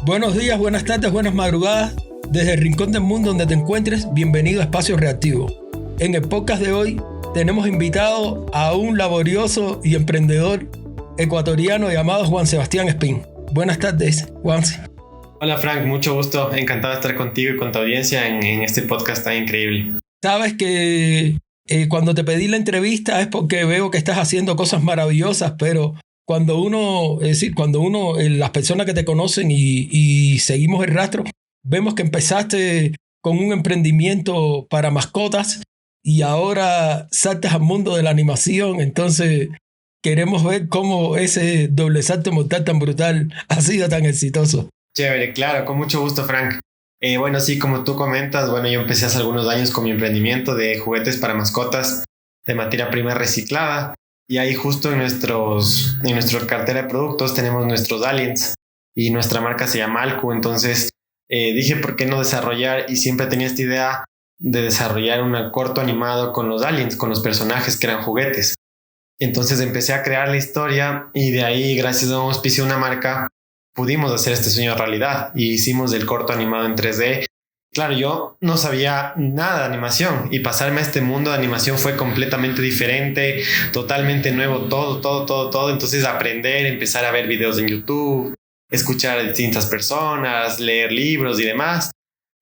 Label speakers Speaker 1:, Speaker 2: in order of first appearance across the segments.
Speaker 1: Buenos días, buenas tardes, buenas madrugadas. Desde el rincón del mundo donde te encuentres, bienvenido a Espacio Reactivo. En el podcast de hoy tenemos invitado a un laborioso y emprendedor ecuatoriano llamado Juan Sebastián Espín. Buenas tardes, Juan.
Speaker 2: Hola Frank, mucho gusto. Encantado de estar contigo y con tu audiencia en este podcast tan increíble.
Speaker 1: Sabes que cuando te pedí la entrevista es porque veo que estás haciendo cosas maravillosas, pero cuando uno, las personas que te conocen y seguimos el rastro, vemos que empezaste con un emprendimiento para mascotas y ahora saltas al mundo de la animación. Entonces queremos ver cómo ese doble salto mortal tan brutal ha sido tan exitoso.
Speaker 2: Chévere, claro, con mucho gusto, Frank. Bueno, sí, como tú comentas, yo empecé hace algunos años con mi emprendimiento de juguetes para mascotas de materia prima reciclada. Y ahí justo en nuestra cartera de productos tenemos nuestros aliens y nuestra marca se llama Alcu. Entonces dije, ¿por qué no desarrollar? Y siempre tenía esta idea de desarrollar un corto animado con los aliens, con los personajes que eran juguetes. Entonces empecé a crear la historia y de ahí, gracias a un auspicio de una marca, pudimos hacer este sueño realidad y hicimos el corto animado en 3D. Claro, yo no sabía nada de animación y pasarme a este mundo de animación fue completamente diferente, totalmente nuevo, todo. Entonces aprender, empezar a ver videos en YouTube, escuchar a distintas personas, leer libros y demás.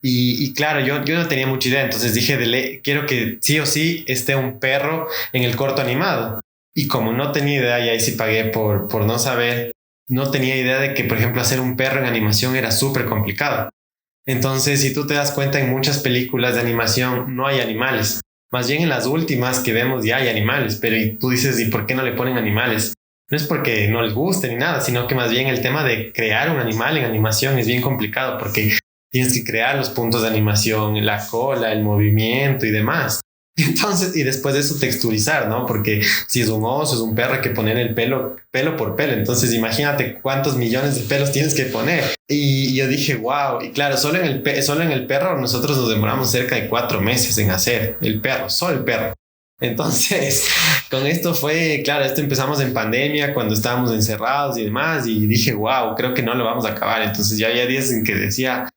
Speaker 2: Y claro, yo no tenía mucha idea, entonces dije, quiero que sí o sí esté un perro en el corto animado. Y como no tenía idea, y ahí sí pagué por no saber, no tenía idea de que, por ejemplo, hacer un perro en animación era súper complicado. Entonces, si tú te das cuenta, en muchas películas de animación no hay animales. Más bien en las últimas que vemos ya hay animales, pero y tú dices, ¿y por qué no le ponen animales? No es porque no les guste ni nada, sino que más bien el tema de crear un animal en animación es bien complicado porque tienes que crear los puntos de animación, la cola, el movimiento y demás. Entonces, y después de eso texturizar, ¿no? Porque si es un oso, es un perro, hay que poner el pelo por pelo. Entonces, imagínate cuántos millones de pelos tienes que poner. Y yo dije, wow. Y claro, solo en el perro nosotros nos demoramos cerca de 4 meses en hacer el perro, solo el perro. Entonces, con esto esto empezamos en pandemia, cuando estábamos encerrados y demás. Y dije, wow, creo que no lo vamos a acabar. Entonces, ya había días en que decía,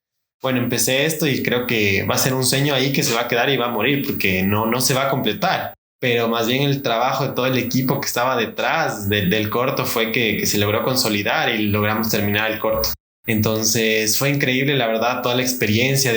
Speaker 2: bueno, empecé esto y creo que va a ser un sueño ahí que se va a quedar y va a morir porque no se va a completar. Pero más bien el trabajo de todo el equipo que estaba detrás del corto fue que se logró consolidar y logramos terminar el corto. Entonces fue increíble, la verdad, toda la experiencia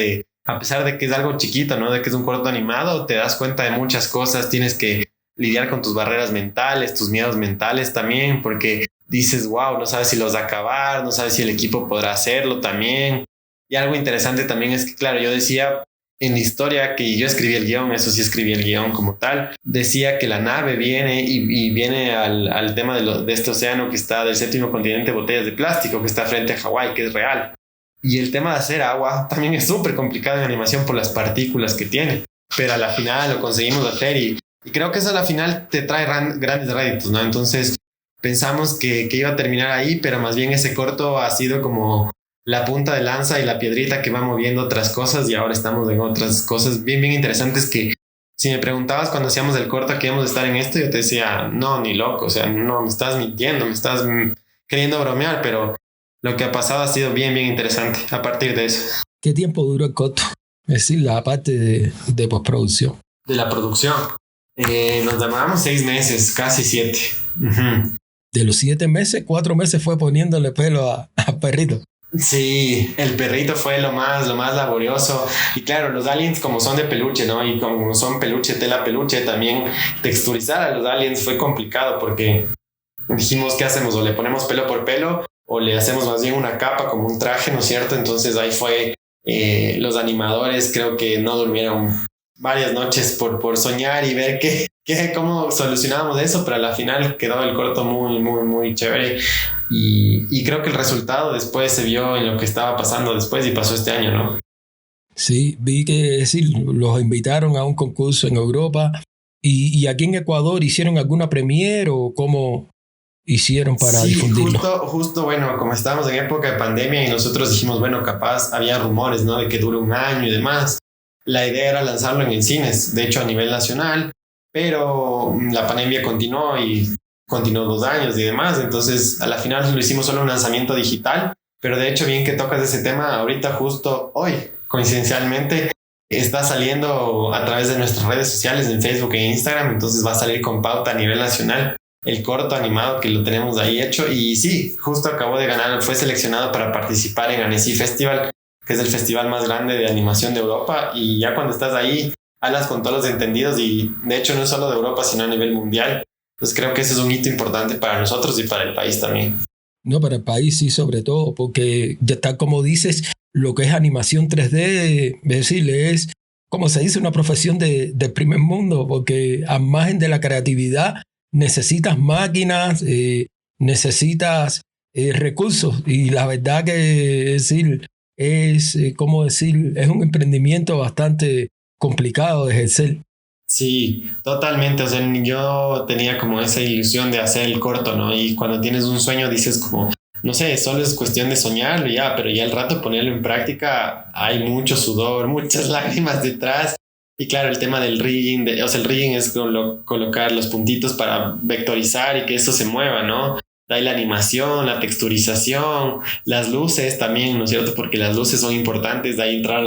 Speaker 2: a pesar de que es algo chiquito, ¿no? De que es un corto animado, te das cuenta de muchas cosas, tienes que lidiar con tus barreras mentales, tus miedos mentales también, porque dices, wow, no sabes si los va a acabar, no sabes si el equipo podrá hacerlo también. Y algo interesante también es que, claro, yo decía en la historia que yo escribí el guión, eso sí escribí el guión como tal, decía que la nave viene y viene al tema de este océano que está del séptimo continente, botellas de plástico, que está frente a Hawái, que es real. Y el tema de hacer agua también es súper complicado en animación por las partículas que tiene, pero a la final lo conseguimos hacer y creo que eso a la final te trae grandes réditos, ¿no? Entonces pensamos que iba a terminar ahí, pero más bien ese corto ha sido como la punta de lanza y la piedrita que va moviendo otras cosas y ahora estamos en otras cosas bien interesantes que si me preguntabas cuando hacíamos el corto que íbamos a estar en esto, yo te decía, no, ni loco, o sea, no, me estás mintiendo, me estás queriendo bromear, pero lo que ha pasado ha sido bien interesante a partir de eso.
Speaker 1: ¿Qué tiempo duró el corto? Es decir, la parte de postproducción.
Speaker 2: De la producción. Nos demoramos 6 meses, casi 7. Uh-huh.
Speaker 1: De los 7 meses, 4 meses fue poniéndole pelo a perrito.
Speaker 2: Sí, el perrito fue lo más laborioso. Y claro, los aliens como son de peluche, ¿no? Y como son tela peluche, también texturizar a los aliens fue complicado porque dijimos, ¿qué hacemos? O le ponemos pelo por pelo o le hacemos más bien una capa como un traje, ¿no es cierto? Entonces ahí fue, los animadores creo que no durmieron varias noches por soñar y ver cómo solucionábamos eso, pero a la final quedó el corto muy chévere y creo que el resultado después se vio en lo que estaba pasando después y pasó este año, ¿no?
Speaker 1: Sí, vi que los invitaron a un concurso en Europa y aquí en Ecuador hicieron alguna premiere o cómo hicieron para difundirlo.
Speaker 2: Justo, bueno, como estábamos en época de pandemia y nosotros dijimos, bueno, capaz había rumores, ¿no? De que dure 1 año y demás. La idea era lanzarlo en cines, de hecho a nivel nacional, pero la pandemia continuó y continuó 2 años y demás. Entonces, a la final lo hicimos solo un lanzamiento digital Pero de hecho, bien que tocas ese tema, ahorita justo hoy, coincidencialmente, está saliendo a través de nuestras redes sociales, en Facebook e Instagram, entonces va a salir con pauta a nivel nacional el corto animado que lo tenemos ahí hecho. Y sí, justo acabó de ganar, fue seleccionado para participar en Annecy Festival, que es el festival más grande de animación de Europa, y ya cuando estás ahí hablas con todos los entendidos, y de hecho no es solo de Europa, sino a nivel mundial. Entonces creo que ese es un hito importante para nosotros y para el país también.
Speaker 1: No, para el país sí, sobre todo, porque ya está como dices, lo que es animación 3D, es decir, es, como se dice, una profesión de primer mundo, porque al margen de la creatividad necesitas máquinas, necesitas recursos, y la verdad que, es decir, es, como decir, es un emprendimiento bastante complicado de ejercer.
Speaker 2: Sí, totalmente. O sea, yo tenía como esa ilusión de hacer el corto, ¿no? Y cuando tienes un sueño dices como, no sé, solo es cuestión de soñarlo ya, pero ya al rato ponerlo en práctica hay mucho sudor, muchas lágrimas detrás. Y claro, el tema del rigging, o sea, el rigging es colocar los puntitos para vectorizar y que eso se mueva, ¿no? De ahí la animación, la texturización, las luces también, ¿no es cierto? Porque las luces son importantes, de ahí entrar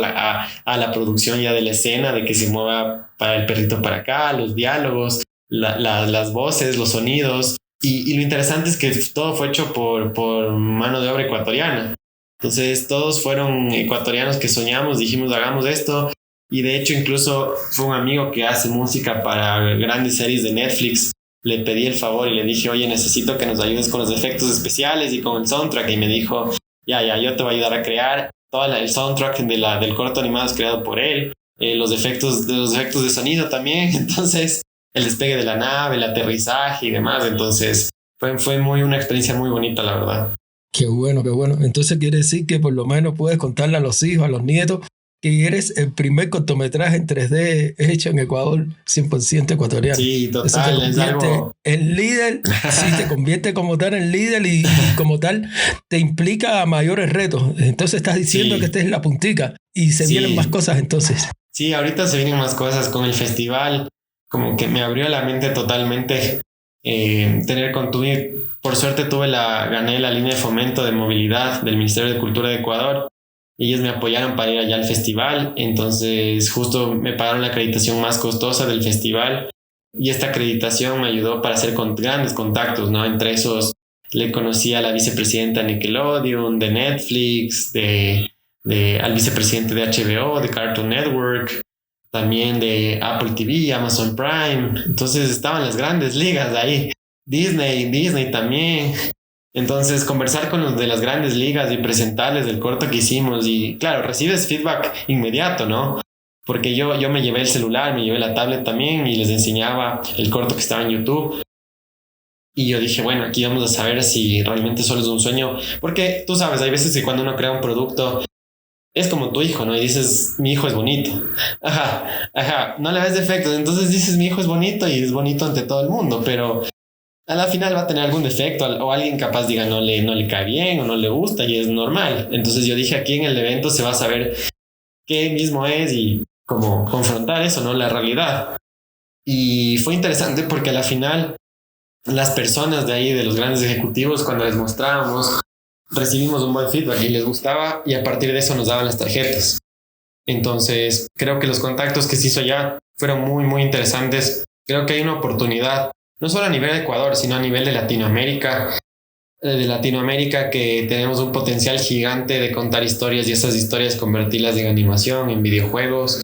Speaker 2: a la producción ya de la escena, de que se mueva para el perrito para acá, los diálogos, las voces, los sonidos. Y lo interesante es que todo fue hecho por mano de obra ecuatoriana. Entonces todos fueron ecuatorianos que soñamos, dijimos hagamos esto. Y de hecho incluso fue un amigo que hace música para grandes series de Netflix. Le pedí el favor y le dije, oye, necesito que nos ayudes con los efectos especiales y con el soundtrack. Y me dijo, ya, yo te voy a ayudar a crear. Todo el soundtrack del corto animado es creado por él. Los efectos de sonido también. Entonces, el despegue de la nave, el aterrizaje y demás. Entonces, fue una experiencia muy bonita, la verdad.
Speaker 1: Qué bueno, qué bueno. Entonces quiere decir que por lo menos puedes contarle a los hijos, a los nietos, que eres el primer cortometraje en 3D hecho en Ecuador, 100% ecuatoriano.
Speaker 2: Sí,
Speaker 1: Eso te
Speaker 2: total, es
Speaker 1: convierte
Speaker 2: algo.
Speaker 1: en líder, sí, te convierte como tal en líder y como tal te implica mayores retos. Entonces estás diciendo que
Speaker 2: Sí,
Speaker 1: esta es la puntica y se vienen más
Speaker 2: sí,
Speaker 1: cosas entonces.
Speaker 2: sí, ahorita se vienen más cosas con el festival. Como que me abrió la mente totalmente. Tener con tu. Por suerte gané la línea de fomento de movilidad del Ministerio de Cultura de Ecuador. Ellos me apoyaron para ir allá al festival, entonces justo me pagaron la acreditación más costosa del festival, y esta acreditación me ayudó para hacer grandes contactos, ¿no? Entre esos le conocí a la vicepresidenta de Nickelodeon, de Netflix, al vicepresidente de HBO, de Cartoon Network, también de Apple TV, Amazon Prime. Entonces estaban las grandes ligas ahí. Disney también. Entonces, conversar con los de las grandes ligas y presentarles el corto que hicimos, y claro, recibes feedback inmediato, ¿no? Porque yo me llevé el celular, me llevé la tablet también y les enseñaba el corto que estaba en YouTube. Y yo dije, bueno, aquí vamos a saber si realmente solo es un sueño. Porque tú sabes, hay veces que cuando uno crea un producto es como tu hijo, ¿no? Y dices, mi hijo es bonito. Ajá, no le ves defectos. Entonces dices, mi hijo es bonito y es bonito ante todo el mundo, pero a la final va a tener algún defecto, o alguien capaz diga no le cae bien o no le gusta, y es normal. Entonces yo dije, aquí en el evento se va a saber qué mismo es y cómo confrontar eso, ¿no? La realidad. Y fue interesante porque a la final las personas de ahí, de los grandes ejecutivos, cuando les mostrábamos, recibimos un buen feedback y les gustaba, y a partir de eso nos daban las tarjetas. Entonces creo que los contactos que se hizo allá fueron muy, muy interesantes. Creo que hay una oportunidad, no solo a nivel de Ecuador, sino a nivel de Latinoamérica, que tenemos un potencial gigante de contar historias, y esas historias convertirlas en animación, en videojuegos,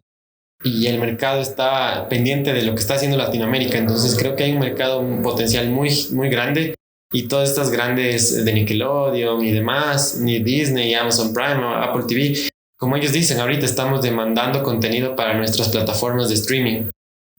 Speaker 2: y el mercado está pendiente de lo que está haciendo Latinoamérica. Entonces creo que hay un mercado, un potencial muy, muy grande, y todas estas grandes de Nickelodeon y demás, ni Disney, Amazon Prime o Apple TV, como ellos dicen, ahorita estamos demandando contenido para nuestras plataformas de streaming.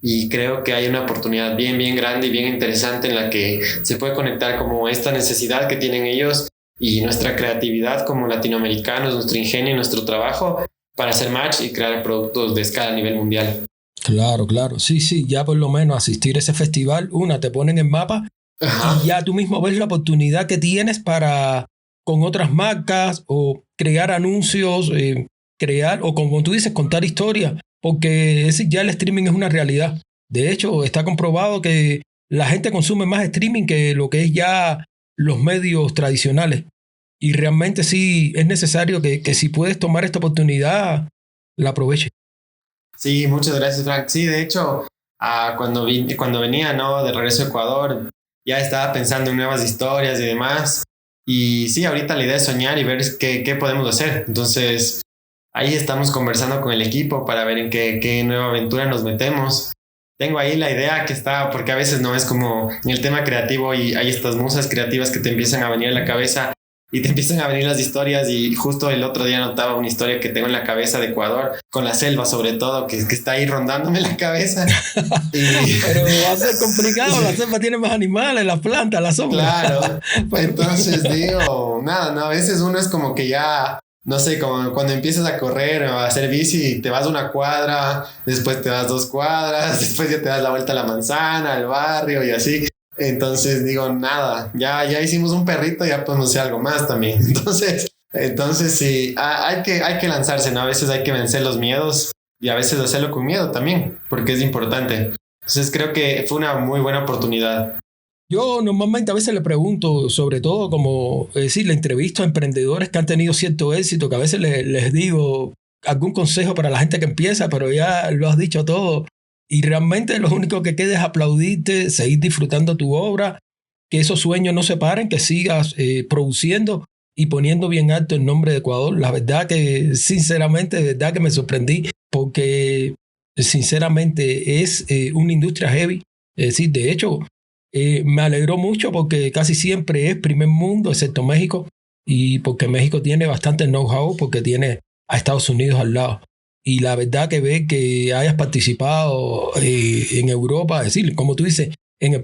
Speaker 2: Y creo que hay una oportunidad bien, bien grande y bien interesante en la que se puede conectar como esta necesidad que tienen ellos y nuestra creatividad como latinoamericanos, nuestro ingenio y nuestro trabajo para hacer match y crear productos de escala a nivel mundial.
Speaker 1: Claro, claro. Sí, sí, ya por lo menos asistir a ese festival, te ponen en mapa y
Speaker 2: Ajá.
Speaker 1: ya tú mismo ves la oportunidad que tienes para con otras marcas o crear anuncios, crear o como tú dices, contar historias, porque ya el streaming es una realidad. De hecho, está comprobado que la gente consume más streaming que lo que es ya los medios tradicionales. y realmente sí es necesario que si puedes tomar esta oportunidad, la aproveches.
Speaker 2: Sí, muchas gracias, Frank. Sí, de hecho, cuando venía, ¿no? De regreso a Ecuador, ya estaba pensando en nuevas historias y demás. Y sí, ahorita la idea es soñar y ver qué podemos hacer. Entonces, ahí estamos conversando con el equipo para ver en qué nueva aventura nos metemos. Tengo ahí la idea que está, porque a veces no es como en el tema creativo y hay estas musas creativas que te empiezan a venir a la cabeza y te empiezan a venir las historias. Y justo el otro día notaba una historia que tengo en la cabeza de Ecuador, con la selva sobre todo, que está ahí rondándome la cabeza.
Speaker 1: Pero va a ser complicado, la selva tiene más animales, las plantas, la sombra.
Speaker 2: Claro, entonces digo, nada, no, a veces uno es como que ya, no sé, como cuando empiezas a correr o a hacer bici, te vas 1 cuadra, después te das 2 cuadras, después ya te das la vuelta a la manzana, al barrio y así. Entonces digo, nada, ya hicimos un perrito, ya podemos hacer algo más también. Entonces sí, hay que lanzarse, ¿no? A veces hay que vencer los miedos y a veces hacerlo con miedo también, porque es importante. Entonces creo que fue una muy buena oportunidad.
Speaker 1: Yo normalmente a veces le pregunto, sobre todo como, es decir, le entrevisto a emprendedores que han tenido cierto éxito, que a veces les digo algún consejo para la gente que empieza, pero ya lo has dicho todo. Y realmente lo único que queda es aplaudirte, seguir disfrutando tu obra, que esos sueños no se paren, que sigas produciendo y poniendo bien alto el nombre de Ecuador. La verdad que, sinceramente, de verdad que me sorprendí, porque sinceramente es una industria heavy. Es decir, de hecho, me alegró mucho porque casi siempre es primer mundo, excepto México, y porque México tiene bastante know-how, porque tiene a Estados Unidos al lado. Y la verdad que ver que hayas participado en Europa, es decir, como tú dices, en el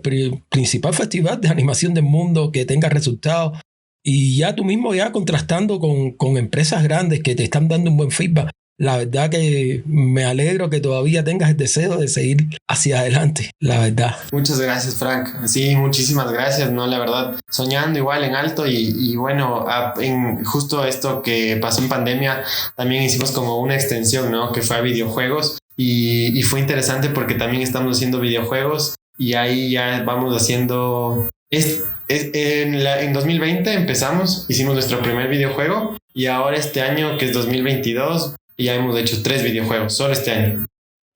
Speaker 1: principal festival de animación del mundo, que tenga resultados, y ya tú mismo ya contrastando con empresas grandes que te están dando un buen feedback. La verdad que me alegro que todavía tengas el deseo de seguir hacia adelante, la verdad.
Speaker 2: Muchas gracias, Frank. Sí, muchísimas gracias, ¿no? La verdad, soñando igual en alto y bueno, en justo esto que pasó en pandemia, también hicimos como una extensión, ¿no? Que fue a videojuegos y fue interesante porque también estamos haciendo videojuegos y ahí ya vamos haciendo... en 2020 empezamos, hicimos nuestro primer videojuego y ahora este año, que es 2022, ya hemos hecho 3 videojuegos, solo este año.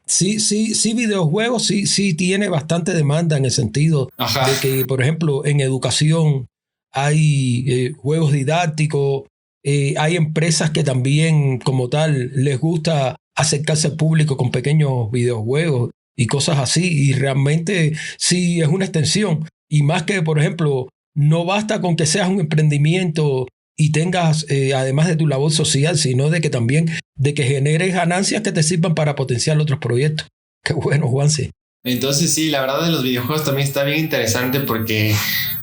Speaker 1: Sí, videojuegos sí tiene bastante demanda en el sentido
Speaker 2: Ajá.
Speaker 1: de que, por ejemplo, en educación hay juegos didácticos, hay empresas que también como tal les gusta acercarse al público con pequeños videojuegos y cosas así, y realmente sí es una extensión. Y más que, por ejemplo, no basta con que seas un emprendimiento y tengas, además de tu labor social, sino de que también de que generes ganancias que te sirvan para potenciar otros proyectos. Qué bueno, Juanse.
Speaker 2: Entonces sí, la verdad de los videojuegos también está bien interesante porque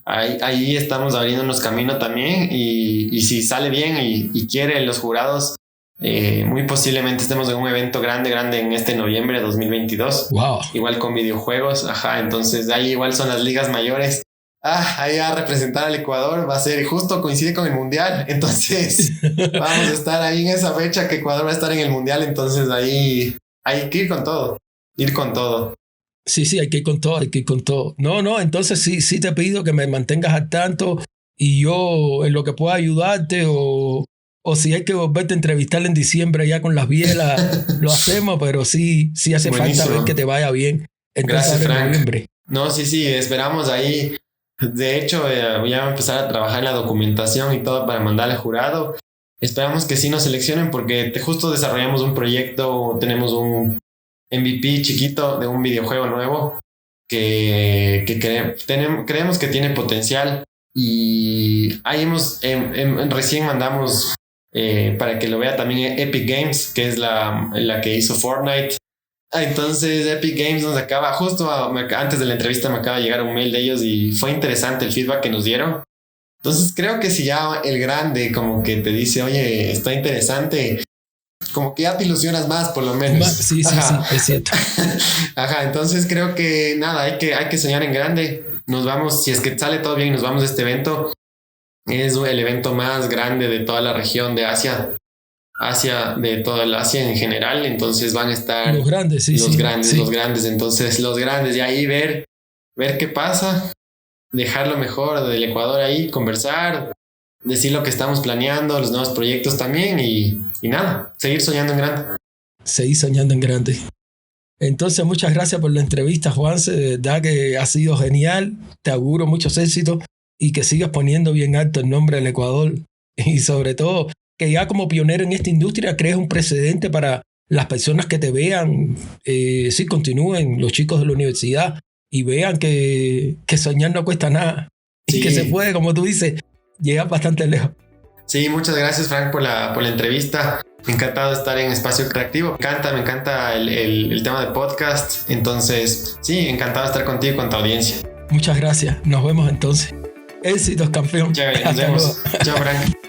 Speaker 2: ahí estamos abriéndonos camino también y si sale bien y quieren los jurados, muy posiblemente estemos en un evento grande en este noviembre de 2022.
Speaker 1: Wow.
Speaker 2: Igual con videojuegos, ajá, entonces ahí igual son las ligas mayores. Ahí a representar al Ecuador va a ser justo coincide con el Mundial, entonces vamos a estar ahí en esa fecha que Ecuador va a estar en el Mundial, entonces ahí hay que ir con todo, ir con todo.
Speaker 1: Sí, hay que ir con todo, hay que ir con todo. No, entonces sí te pido que me mantengas al tanto y yo en lo que pueda ayudarte o si hay que volverte a entrevistar en diciembre ya con las bielas, lo hacemos, pero sí hace
Speaker 2: Buenísimo.
Speaker 1: falta ver que te vaya bien.
Speaker 2: Gracias, Frank.
Speaker 1: Noviembre.
Speaker 2: No, sí, esperamos ahí. De hecho, voy a empezar a trabajar en la documentación y todo para mandar al jurado. Esperamos que sí nos seleccionen porque justo desarrollamos un proyecto, tenemos un MVP chiquito de un videojuego nuevo que creemos que tiene potencial y ahí recién mandamos para que lo vea también Epic Games, que es la que hizo Fortnite. Entonces Epic Games nos acaba, justo antes de la entrevista me acaba de llegar un mail de ellos y fue interesante el feedback que nos dieron. Entonces creo que si ya el grande como que te dice, oye, está interesante, como que ya te ilusionas más por lo menos.
Speaker 1: Sí, es cierto.
Speaker 2: Ajá, entonces creo que nada, hay que soñar en grande. Nos vamos, si es que sale todo bien y nos vamos a este evento. Es el evento más grande de toda la región de Asia, de toda el Asia en general, entonces van a estar
Speaker 1: los grandes,
Speaker 2: los grandes, entonces los grandes, y ahí ver qué pasa, dejar lo mejor del Ecuador ahí, conversar, decir lo que estamos planeando, los nuevos proyectos también y nada, seguir soñando en grande.
Speaker 1: Seguir soñando en grande. Entonces, muchas gracias por la entrevista, Juanse. De verdad que ha sido genial. Te auguro muchos éxitos y que sigas poniendo bien alto el nombre del Ecuador. Y sobre todo, que ya como pionero en esta industria crees un precedente para las personas que te vean, sí, continúen, los chicos de la universidad, y vean que soñar no cuesta nada. Sí. Y que se puede, como tú dices, llegar bastante lejos.
Speaker 2: Sí, muchas gracias, Frank, por la entrevista. Encantado de estar en Espacio Creativo. Me encanta el tema de podcast. Entonces, sí, encantado de estar contigo y con tu audiencia.
Speaker 1: Muchas gracias. Nos vemos entonces. Éxitos, campeón.
Speaker 2: Chévere, nos vemos. Chao, Frank.